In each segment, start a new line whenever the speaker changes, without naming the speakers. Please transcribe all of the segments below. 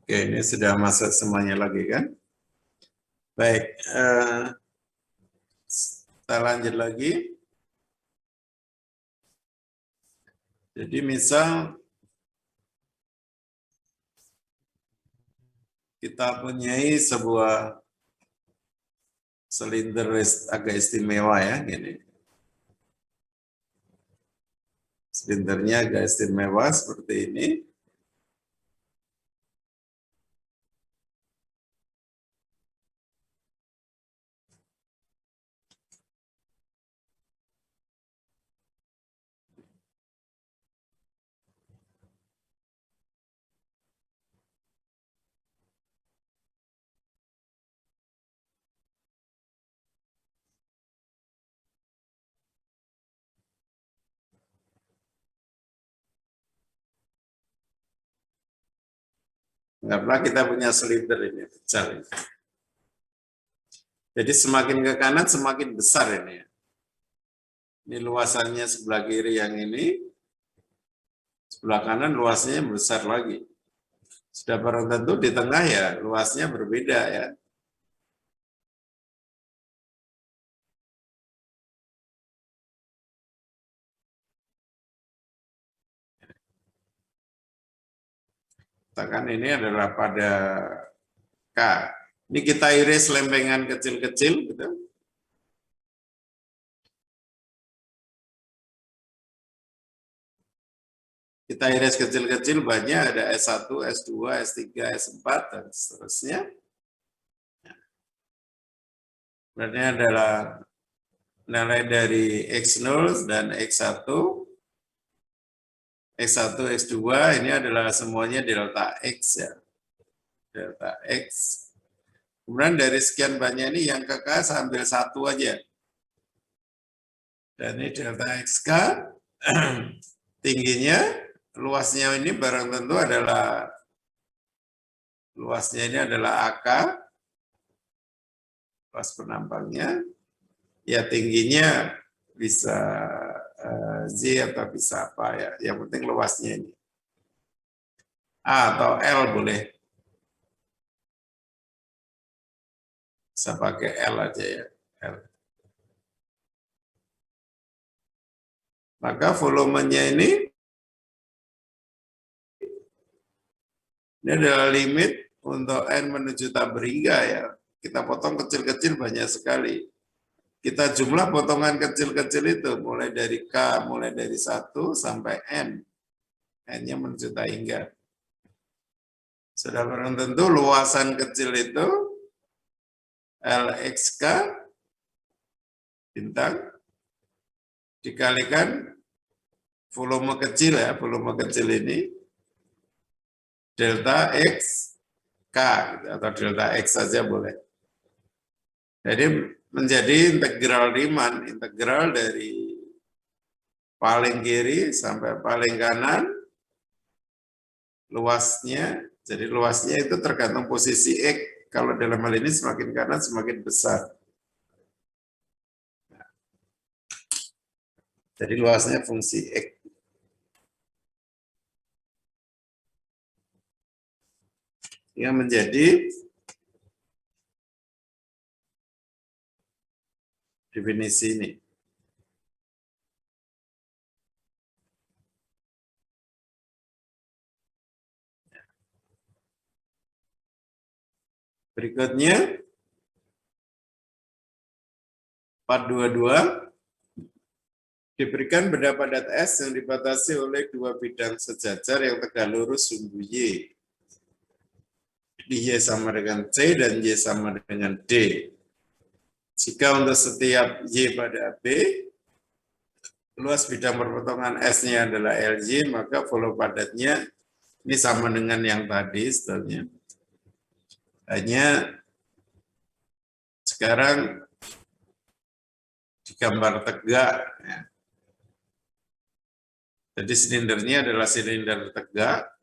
Oke, ini sudah masuk semuanya lagi kan? Baik, kita lanjut lagi. Jadi misal kita punyai sebuah silinder agak istimewa ya, gini. Silindernya agak istimewa seperti ini. Anggaplah kita punya silinder ini, pecah ini. Jadi semakin ke kanan semakin besar ini. Ini luasannya sebelah kiri yang ini, sebelah kanan luasnya besar lagi. Sudah barang tentu di tengah ya luasnya berbeda ya. Katakan ini adalah pada K. Ini kita iris lempengan kecil-kecil gitu. Kita iris kecil-kecil banyak, ada S1, S2, S3, S4, dan seterusnya. Berarti adalah nilai dari X0 dan X1, X1, X2 ini adalah semuanya delta X ya. Delta X. Kemudian dari sekian banyak ini yang ke K saya ambil satu aja. Dan ini delta XK, tingginya, luasnya ini barang tentu adalah, luasnya ini adalah AK, luas penampangnya, ya tingginya bisa Z atau bisa apa ya, yang penting luasnya ini. A atau L boleh. Bisa pakai L aja ya. L. Maka volumenya ini adalah limit untuk N menuju taberiga ya. Kita potong kecil-kecil banyak sekali. Kita jumlah potongan kecil-kecil itu mulai dari K, mulai dari 1 sampai N. N-nya menuju tahingga. Sudah barang tentu luasan kecil itu LXK bintang dikalikan volume kecil ya, volume kecil ini delta X K gitu, atau delta X saja boleh. Jadi menjadi integral Riemann, integral dari paling kiri sampai paling kanan, luasnya, jadi luasnya itu tergantung posisi X. Kalau dalam hal ini semakin kanan semakin besar. Jadi luasnya fungsi X. Yang menjadi definisi ini. Berikutnya 422 diberikan benda padat S yang dibatasi oleh dua bidang sejajar yang tegak lurus sumbu Y. Y sama dengan C dan Y sama dengan D. Jika untuk setiap Y pada B, luas bidang perpotongan S-nya adalah LY, maka volume padatnya ini sama dengan yang tadi sebenarnya. Hanya sekarang digambar tegak. Ya. Jadi silindernya adalah silinder tegak.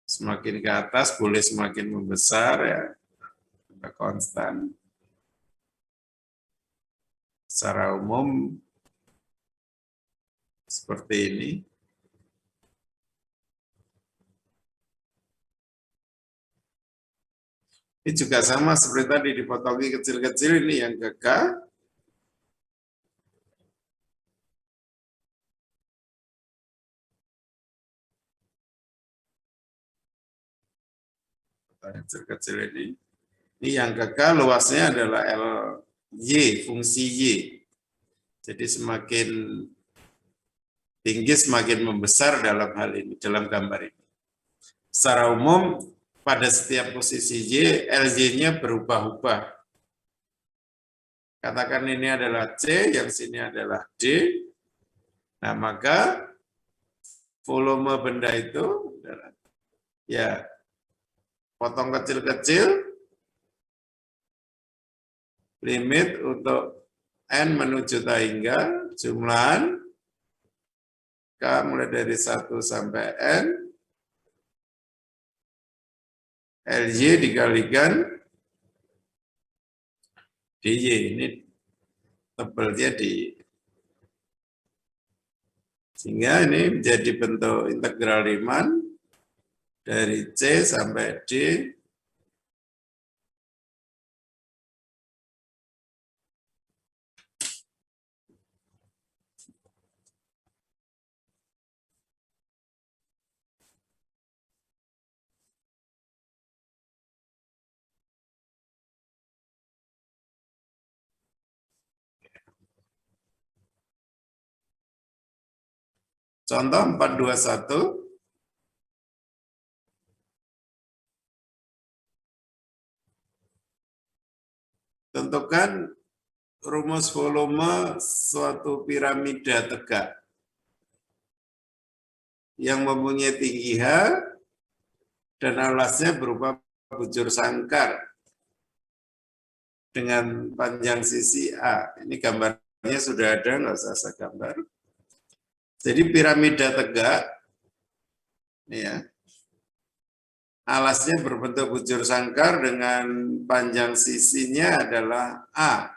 Semakin ke atas boleh semakin membesar ya. Konstan. Secara umum seperti ini. Ini juga sama seperti tadi dipotongi kecil-kecil, ini yang ke K. Kecil-kecil ini. Ini yang ke K luasnya adalah Y, fungsi Y. Jadi semakin tinggi semakin membesar dalam hal ini, dalam gambar ini. Secara umum pada setiap posisi Y, LY-nya berubah-ubah. Katakan ini adalah C, yang sini adalah D. Nah, maka volume benda itu ya potong kecil-kecil, limit untuk N menuju tanggal, jumlahan K mulai dari 1 sampai N, LY dikalikan DY, ini tebelnya di, sehingga ini menjadi bentuk integral Riemann dari C sampai D. Contoh 421. Tentukan rumus volume suatu piramida tegak yang mempunyai tinggi H dan alasnya berupa bujur sangkar dengan panjang sisi A. Ini gambarnya sudah ada, nggak usah saya gambar. Jadi piramida tegak, ini ya, alasnya berbentuk bujur sangkar dengan panjang sisinya adalah A.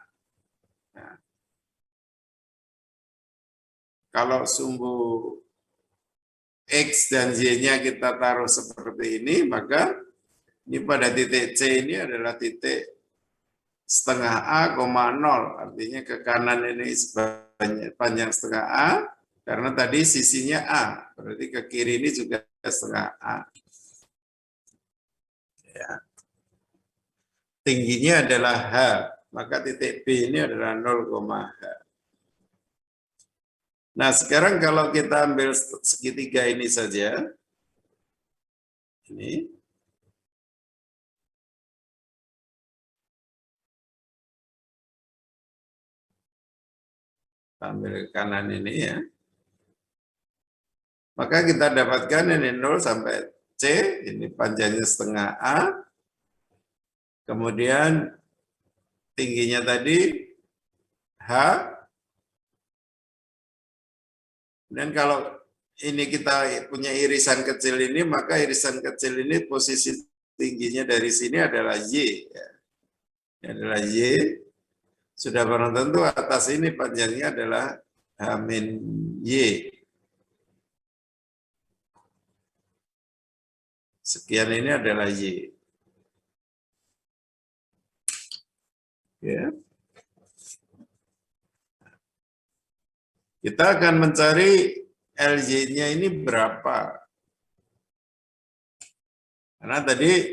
Nah, kalau sumbu X dan Y-nya kita taruh seperti ini, maka ini pada titik C ini adalah titik setengah A, 0, artinya ke kanan ini panjang setengah A, karena tadi sisinya A, berarti ke kiri ini juga setengah A. Ya. Tingginya adalah H, maka titik B ini adalah 0, H. Nah, sekarang kalau kita ambil segitiga ini saja, ini, ambil kanan ini ya, maka kita dapatkan ini 0 sampai C, ini panjangnya setengah A, kemudian tingginya tadi H, dan kalau ini kita punya irisan kecil ini, maka irisan kecil ini posisi tingginya dari sini adalah Y. Ya. Ini adalah Y, sudah barang tentu atas ini panjangnya adalah H-Y. Sekian ini adalah Y. Ya. Kita akan mencari LY-nya ini berapa. Karena tadi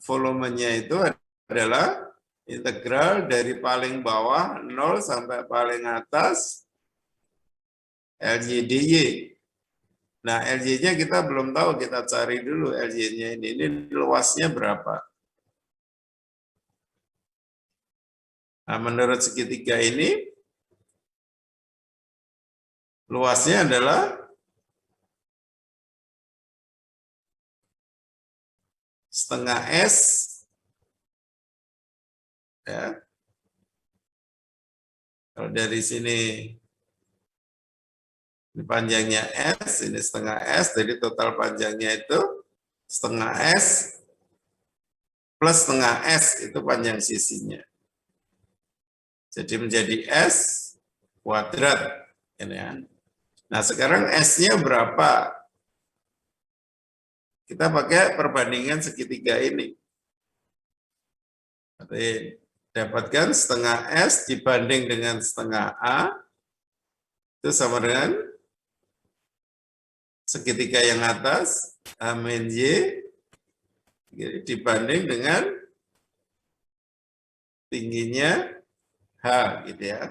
volumenya itu adalah integral dari paling bawah 0 sampai paling atas LY dy. Nah, LY-nya kita belum tahu, kita cari dulu LY-nya ini. Ini luasnya berapa? Nah, menurut segitiga ini, luasnya adalah setengah S, ya. Kalau dari sini, ini panjangnya S, ini setengah S, jadi total panjangnya itu setengah S plus setengah S, itu panjang sisinya. Jadi menjadi S kuadrat. Ini ya. Nah, sekarang S-nya berapa? Kita pakai perbandingan segitiga ini. Berarti dapatkan setengah S dibanding dengan setengah A, itu sama dengan segitiga yang atas, A min Y, dibanding dengan tingginya H, gitu ya.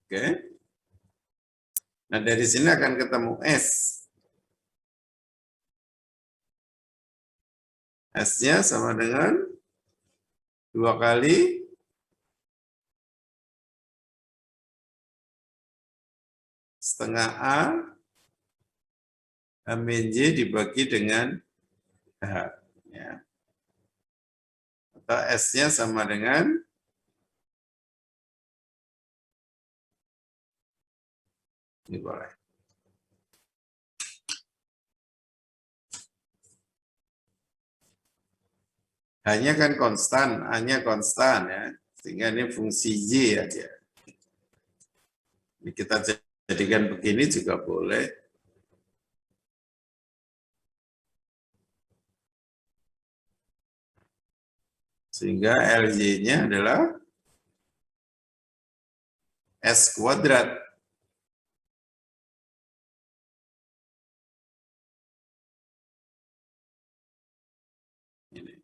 Oke. Nah, dari sini akan ketemu S. S-nya sama dengan 2 kali setengah A min Y dibagi dengan H. Ya. Atau S-nya sama dengan ini boleh. Hanya kan konstan, hanya konstan ya. Sehingga ini fungsi Y aja. Ini kita jadikan begini juga boleh. Sehingga LY-nya adalah S kuadrat. Ini.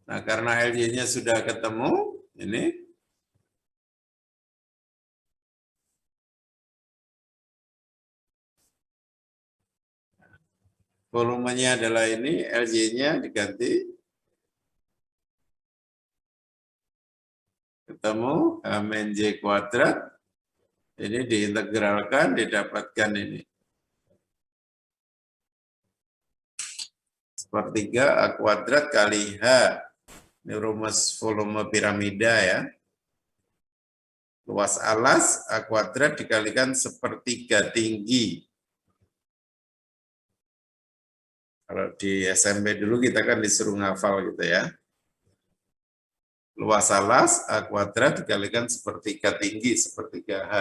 Nah, karena LY-nya sudah ketemu, ini volumenya adalah ini, LY-nya diganti, ketemu H min Y kuadrat, ini diintegralkan, didapatkan ini. Sepertiga A kuadrat kali H. Ini rumus volume piramida ya. Luas alas A kuadrat dikalikan sepertiga tinggi. Kalau di SMP dulu kita kan disuruh ngafal gitu ya. Luas alas A kuadrat dikalikan sepertiga tinggi, sepertiga H.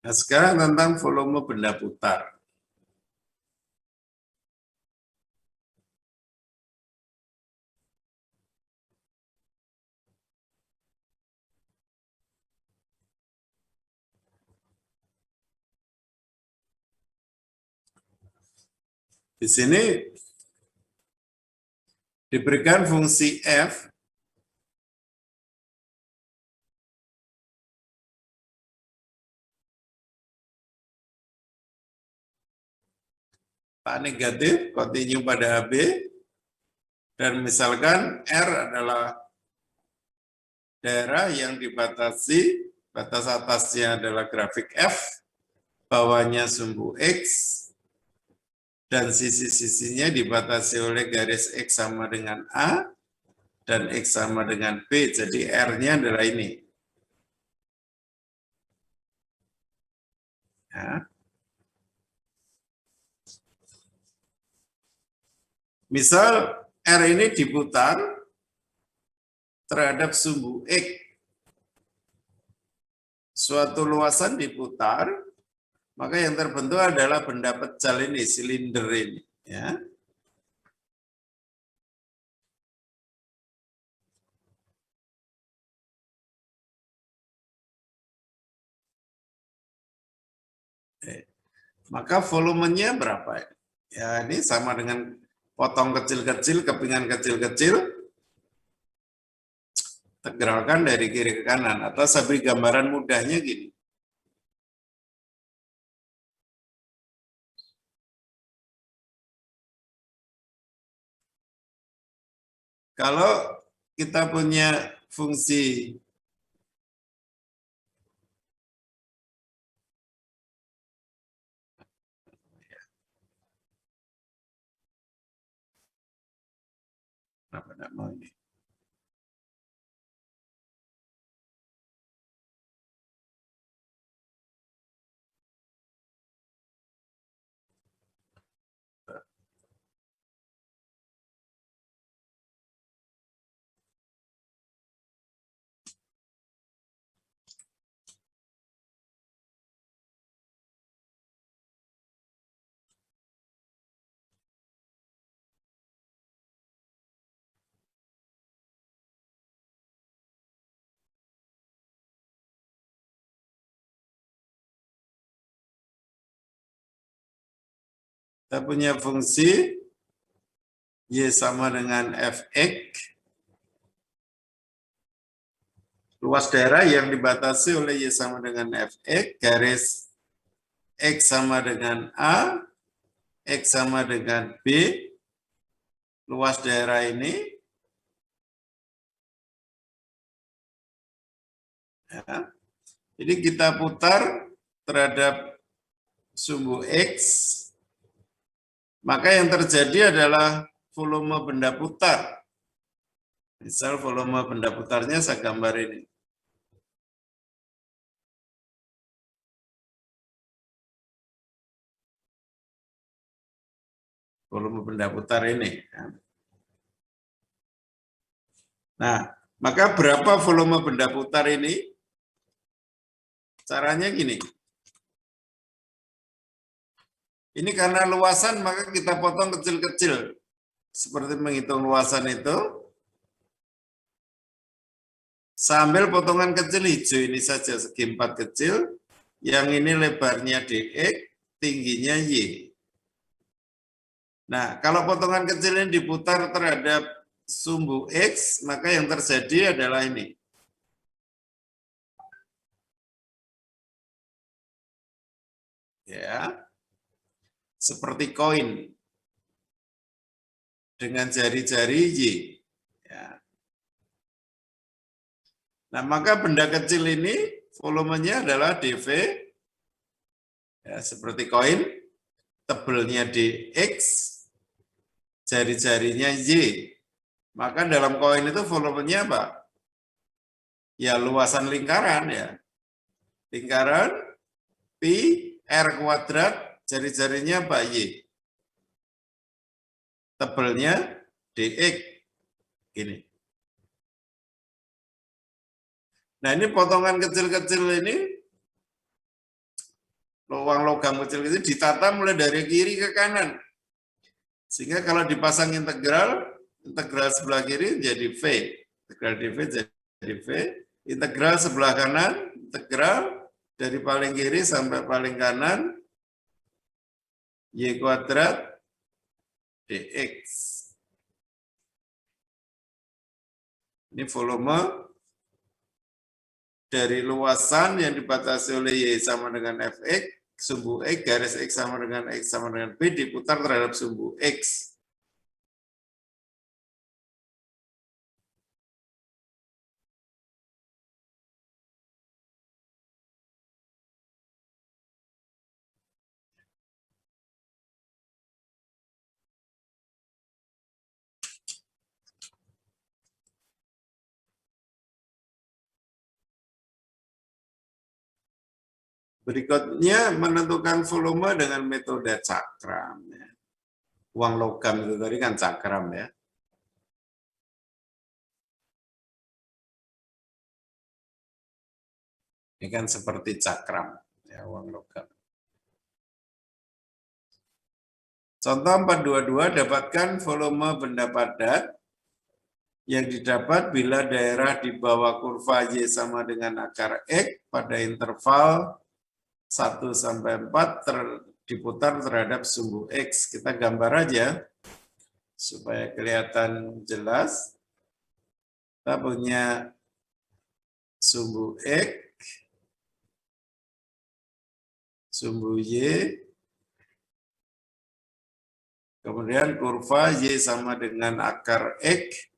Nah, sekarang tentang volume benda putar. Di sini diberikan fungsi F tak negatif, kontinu pada AB, dan misalkan R adalah daerah yang dibatasi, batas atasnya adalah grafik F, bawahnya sumbu X, dan sisi-sisinya dibatasi oleh garis X sama dengan A, dan X sama dengan B, jadi R-nya adalah ini. Ya. Misal R ini diputar terhadap sumbu X, suatu luasan diputar, maka yang terbentuk adalah benda pecal ini, silinder ini. Ya. Maka volumenya berapa? Ya ini sama dengan potong kecil-kecil, kepingan kecil-kecil, tegeralkan dari kiri ke kanan. Atau saya beri gambaran mudahnya gini. Kalau kita punya fungsi apa namanya ini? Kita punya fungsi Y sama dengan Fx. Luas daerah yang dibatasi oleh Y sama dengan Fx, garis X sama dengan A, X sama dengan B, luas daerah ini, ya. Jadi kita putar terhadap sumbu X, maka yang terjadi adalah volume benda putar. Misal volume benda putarnya saya gambar ini. Volume benda putar ini. Nah, maka berapa volume benda putar ini? Caranya gini. Ini karena luasan, maka kita potong kecil-kecil. Seperti menghitung luasan itu. Sambil potongan kecil hijau ini saja, segi 4 kecil. Yang ini lebarnya dx, tingginya y. Nah, kalau potongan kecil ini diputar terhadap sumbu x, maka yang terjadi adalah ini. Ya, seperti koin dengan jari-jari Y. Ya. Nah, maka benda kecil ini volumenya adalah dV, ya, seperti koin, tebelnya dx, jari-jarinya Y. Maka dalam koin itu volumenya apa? Ya, luasan lingkaran ya. Lingkaran pi r kuadrat, jari-jarinya apa? Y. Tebelnya dx. Gini. Nah, ini potongan kecil-kecil ini, ruang logam kecil itu ditata mulai dari kiri ke kanan. Sehingga kalau dipasang integral, integral sebelah kiri jadi V. Integral dV jadi V. Integral sebelah kanan, integral dari paling kiri sampai paling kanan, Y kuadrat dx. Ini volume dari luasan yang dibatasi oleh Y sama dengan Fx, sumbu X, garis X sama dengan B diputar terhadap sumbu X. Berikutnya menentukan volume dengan metode cakram. Uang logam itu tadi kan cakram ya. Ini kan seperti cakram ya, uang logam. Contoh 422, dapatkan volume benda padat yang didapat bila daerah di bawah kurva Y sama dengan akar X pada interval 1 sampai 4 diputar terhadap sumbu X. Kita gambar aja supaya kelihatan jelas. Kita punya sumbu X, sumbu Y, kemudian kurva Y sama dengan akar X.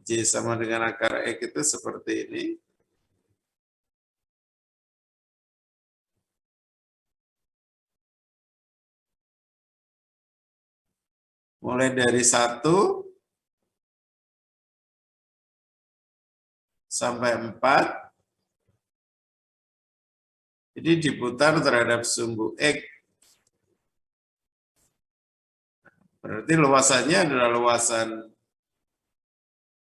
Y sama dengan akar X itu seperti ini. Mulai dari 1 sampai 4. Jadi diputar terhadap sumbu X. Berarti luasannya adalah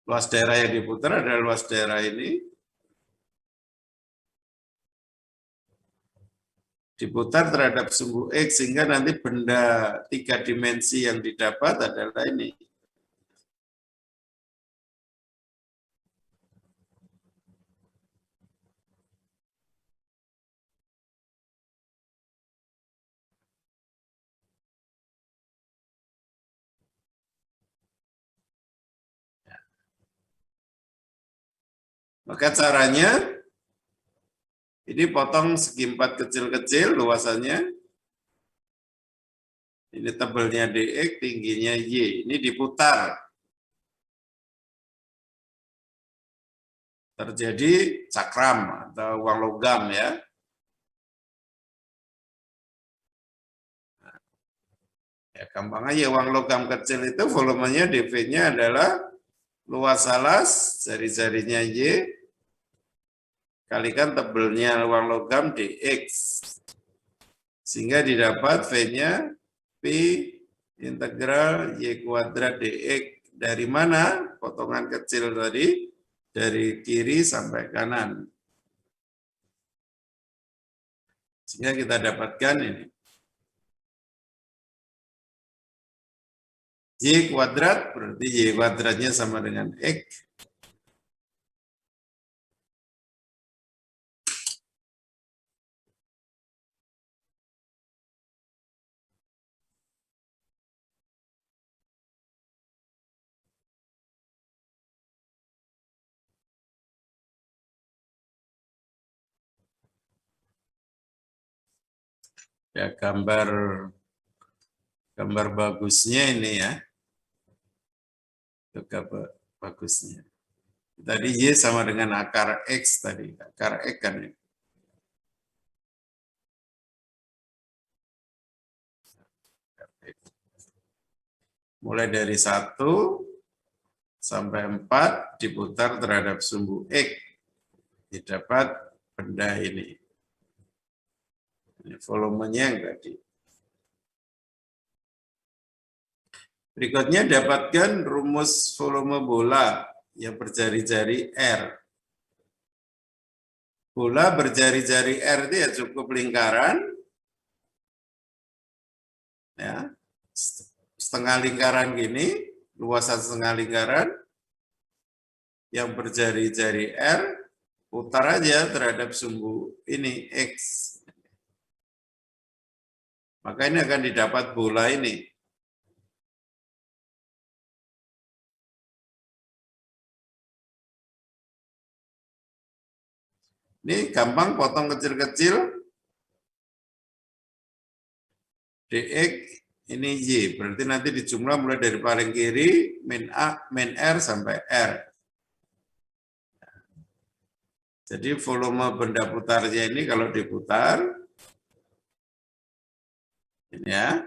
luas daerah yang diputar adalah luas daerah ini. Diputar terhadap sumbu X sehingga nanti benda 3 dimensi yang didapat adalah ini. Maka caranya, ini potong segi 4 kecil-kecil luasannya. Ini tebelnya DX, tingginya Y. Ini diputar. Terjadi cakram atau uang logam ya. Ya gampang aja, uang logam kecil itu volumenya dV-nya adalah luas alas, jari-jarinya Y, kalikan tebelnya uang logam dx. Sehingga didapat V-nya Pi integral Y kuadrat dx. Dari mana? Potongan kecil tadi, dari kiri sampai kanan. Sehingga kita dapatkan ini. Y kuadrat berarti Y kuadratnya sama dengan X. Ya, gambar bagusnya ini ya. Itu gambar bagusnya. Tadi Y sama dengan akar X tadi. Akar X kan ini. Mulai dari 1 sampai 4 diputar terhadap sumbu X. Didapat benda ini. Ini volumenya yang tadi. Berikutnya dapatkan rumus volume bola yang berjari-jari R. Bola berjari-jari R itu ya cukup lingkaran. Ya, setengah lingkaran gini, luasan setengah lingkaran yang berjari-jari R, putar aja terhadap sumbu ini X. Maka ini akan didapat bola ini. Ini gampang potong kecil-kecil. DX ini Y, berarti nanti dijumlah mulai dari paling kiri, min A, min R sampai R. Jadi volume benda putarnya ini kalau diputar, ini ya,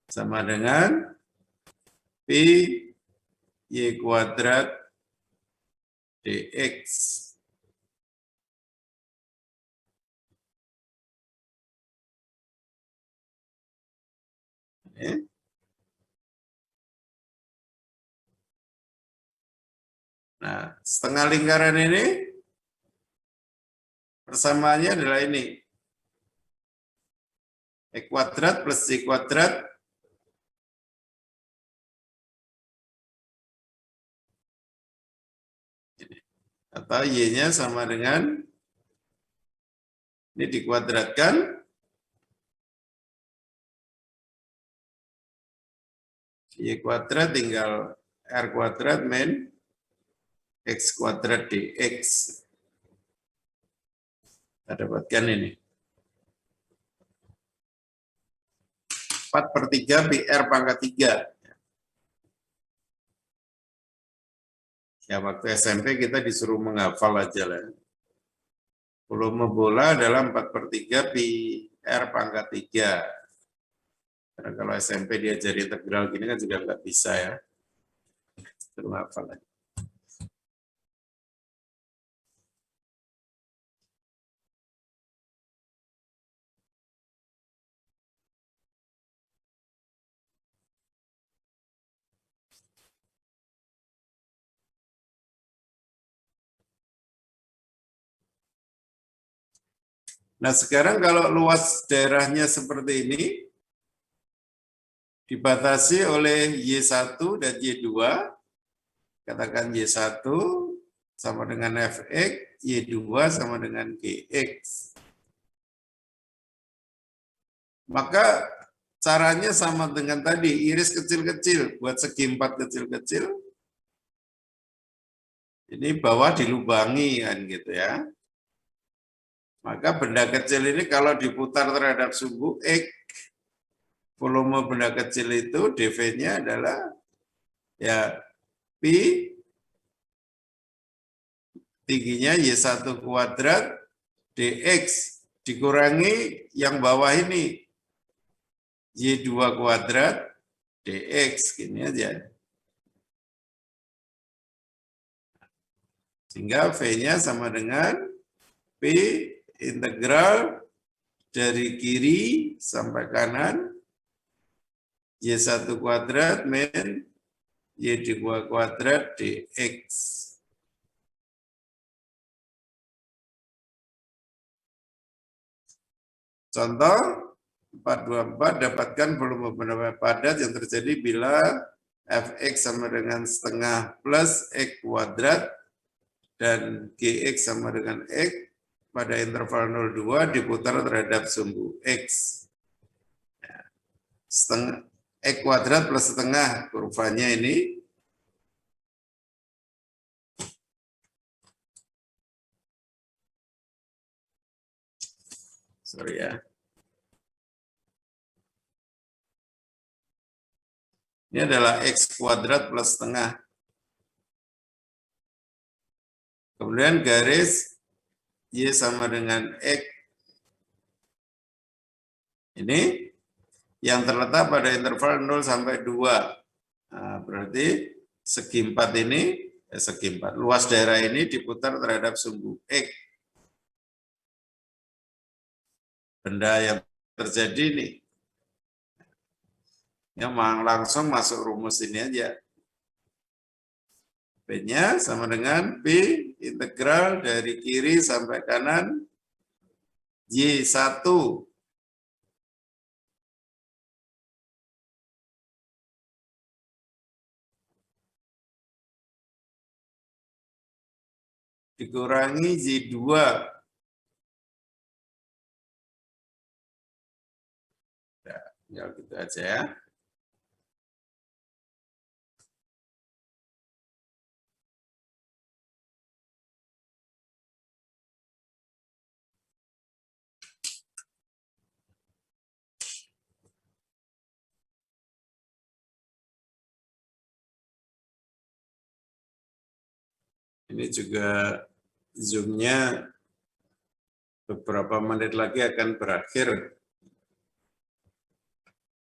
sama dengan Pi Y kuadrat DX. Nah, setengah lingkaran ini persamaannya adalah ini. X kuadrat plus Y kuadrat atau Y-nya sama dengan ini dikuadratkan Y kuadrat tinggal R kuadrat min X kuadrat dx. Kita dapatkan ini. 4/3 BR pangkat 3. Ya, waktu SMP kita disuruh menghafal aja lah. Volume bola adalah 4/3 BR pangkat 3. Karena kalau SMP diajari integral gini kan juga nggak bisa ya. Suruh menghafal aja. Nah, sekarang kalau luas daerahnya seperti ini, dibatasi oleh Y1 dan Y2, katakan Y1 sama dengan Fx, Y2 sama dengan Gx. Maka caranya sama dengan tadi, iris kecil-kecil, buat segi 4 kecil-kecil, Ini bawah dilubangi kan gitu ya. Maka benda kecil ini kalau diputar terhadap sumbu X, volume benda kecil itu dV-nya adalah ya pi, tingginya Y1 kuadrat dx dikurangi yang bawah ini Y2 kuadrat dx, gini aja. Sehingga V-nya sama dengan P integral dari kiri sampai kanan Y1 kuadrat min Y2 kuadrat dx. Contoh 424, dapatkan volume benda padat yang terjadi bila Fx sama dengan setengah plus X kuadrat dan Gx sama dengan X pada interval 0,2 diputar terhadap sumbu X. Setengah X kuadrat plus setengah, kurvanya ini. Sorry ya. Ini adalah X kuadrat plus setengah. Kemudian garis Y sama dengan X. Ini yang terletak pada interval 0 sampai 2. Nah, berarti segi 4 ini, segi 4, luas daerah ini diputar terhadap sumbu X. Benda yang terjadi ini. Yang langsung masuk rumus ini aja. P-nya sama dengan P integral dari kiri sampai kanan Y1 dikurangi Y2 ya gitu aja ya. Ini juga zoom-nya beberapa menit lagi akan berakhir.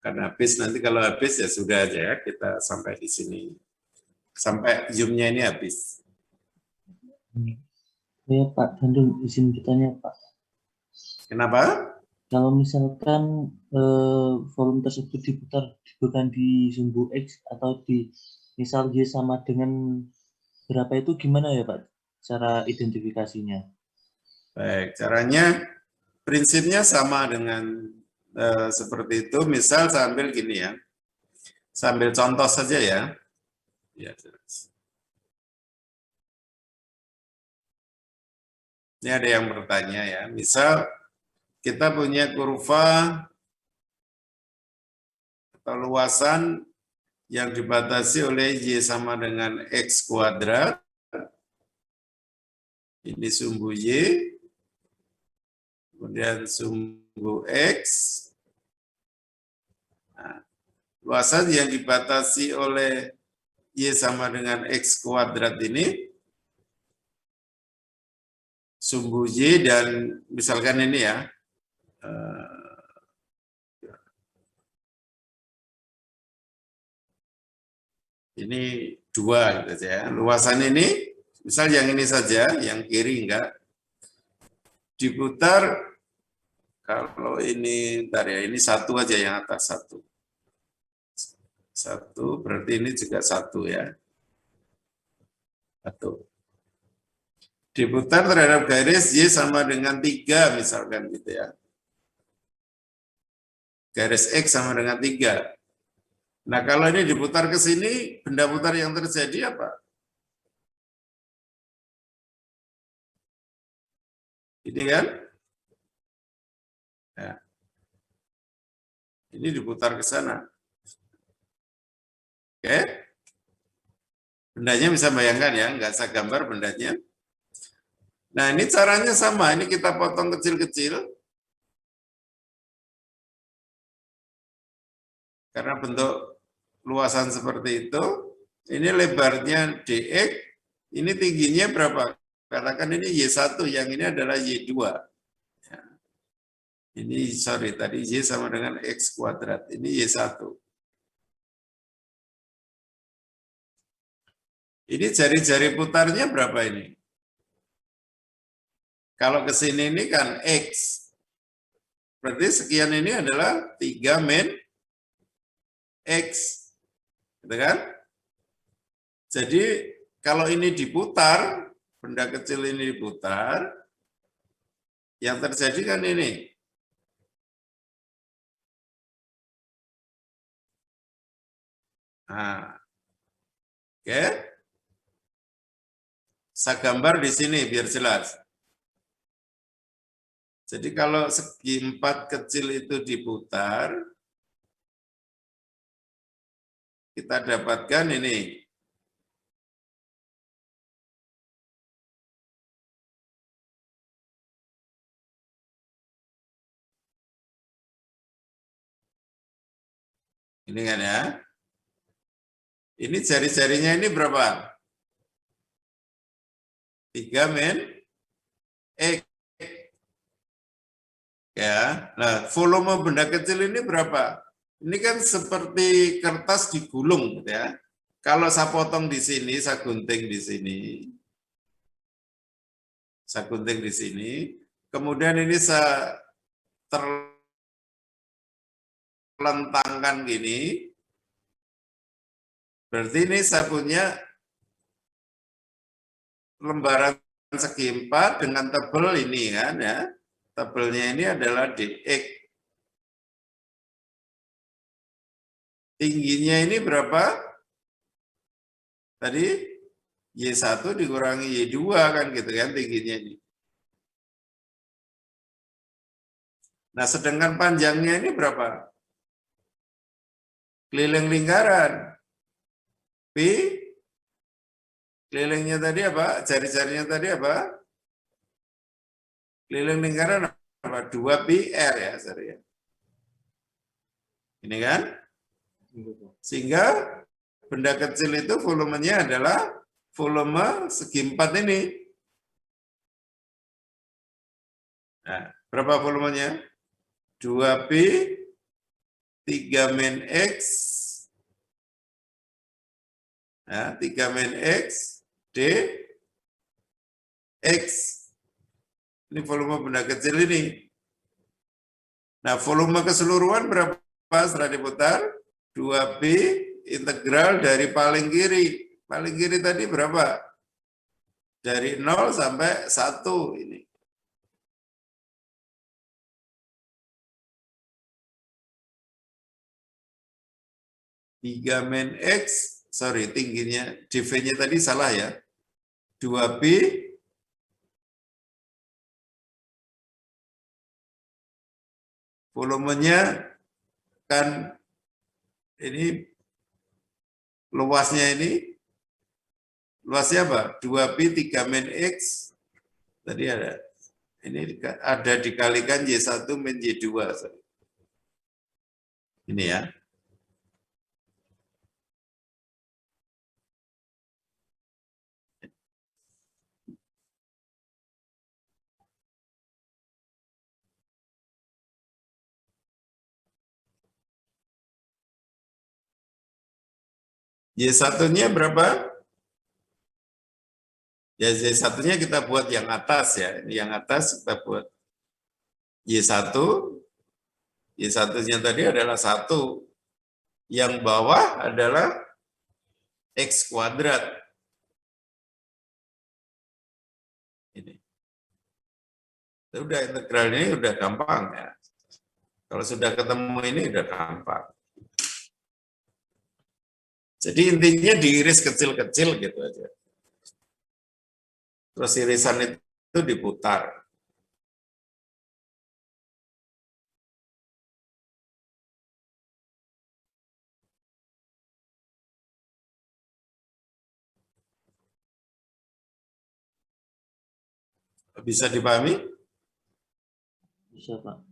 Karena habis, nanti kalau habis ya sudah aja ya, kita sampai di sini. Sampai zoom-nya ini habis.
Ya Pak, Dandung izin bertanya Pak.
Kenapa?
Kalau misalkan volume tersebut diputar bukan di sumbu X atau di misal Y sama dengan berapa itu gimana ya Pak cara identifikasinya?
Baik, caranya prinsipnya sama dengan seperti itu. Misal sambil gini ya, sambil contoh saja ya. Ya, jelas. Ini ada yang bertanya ya, misal kita punya kurva atau luasan yang dibatasi oleh Y sama dengan X kuadrat. Ini sumbu Y, kemudian sumbu X. Nah, luasan yang dibatasi oleh Y sama dengan X kuadrat ini, sumbu Y dan misalkan ini ya, ini 2 gitu ya. Luasan ini, misal yang ini saja, yang kiri enggak, diputar, kalau ini, bentar ya, ini 1 aja yang atas, 1. 1, berarti ini juga 1 ya. 1. Diputar terhadap garis Y sama dengan 3 misalkan gitu ya. Garis X sama dengan 3. Nah kalau ini diputar ke sini, benda putar yang terjadi apa? Ini kan? Ya. Ini diputar ke sana. Oke? Bendanya bisa bayangkan ya, nggak saya gambar bendanya. Nah, ini caranya sama, ini kita potong kecil-kecil. Karena bentuk luasan seperti itu, ini lebarnya dx, ini tingginya berapa? Katakan ini Y1, yang ini adalah Y2. Ya. Ini, sorry, tadi Y sama dengan X kuadrat, ini Y1. Ini jari-jari putarnya berapa ini? Kalau ke sini ini kan X. Berarti sekian ini adalah 3 min X. Gitu kan? Jadi kalau ini diputar, benda kecil ini diputar, yang terjadi kan ini. Nah, oke. Saya gambar di sini biar jelas. Jadi kalau segi 4 kecil itu diputar, kita dapatkan ini. Ini kan ya. Ini jari-jarinya ini berapa? 3 min X. Ya. Nah, volume benda kecil ini berapa? Ini kan seperti kertas digulung gitu ya. Kalau saya potong di sini, saya gunting di sini. Saya gunting di sini. Kemudian ini saya terlentangkan gini. Berarti ini saya punya lembaran segi 4 dengan tebal ini kan ya. Tebelnya ini adalah dx. Tingginya ini berapa? Tadi Y1 dikurangi Y2 kan gitu kan tingginya ini. Nah, sedangkan panjangnya ini berapa? Keliling lingkaran. Pi kelilingnya tadi apa? Jari-jarinya tadi apa? Keliling lingkaran apa? 2 pi R ya, sorry ya. Ini kan? Sehingga benda kecil itu volumenya adalah volume segi 4 ini. Nah, berapa volumenya? 2 pi 3 min X. Nah, 3 min X D X. Ini volume benda kecil ini. Nah, volume keseluruhan berapa setelah diputar? 2 pi integral dari paling kiri. Paling kiri tadi berapa? Dari 0 sampai 1 ini. 3 min X, sorry tingginya, dV-nya tadi salah ya. 2 pi volumenya kan ini luasnya ini, luasnya apa? 2 pi 3 min X, tadi ada, ini ada dikalikan Y1 min Y2. Ini ya. Y1-nya berapa? Ya Y1-nya kita buat yang atas ya. Yang atas kita buat Y1. Y1-nya tadi adalah 1. Yang bawah adalah X kuadrat. Ini. Udah integral ini udah gampang ya. Kalau sudah ketemu ini udah gampang. Jadi intinya diiris kecil-kecil gitu aja. Terus irisan itu diputar. Bisa dipahami?
Bisa, Pak.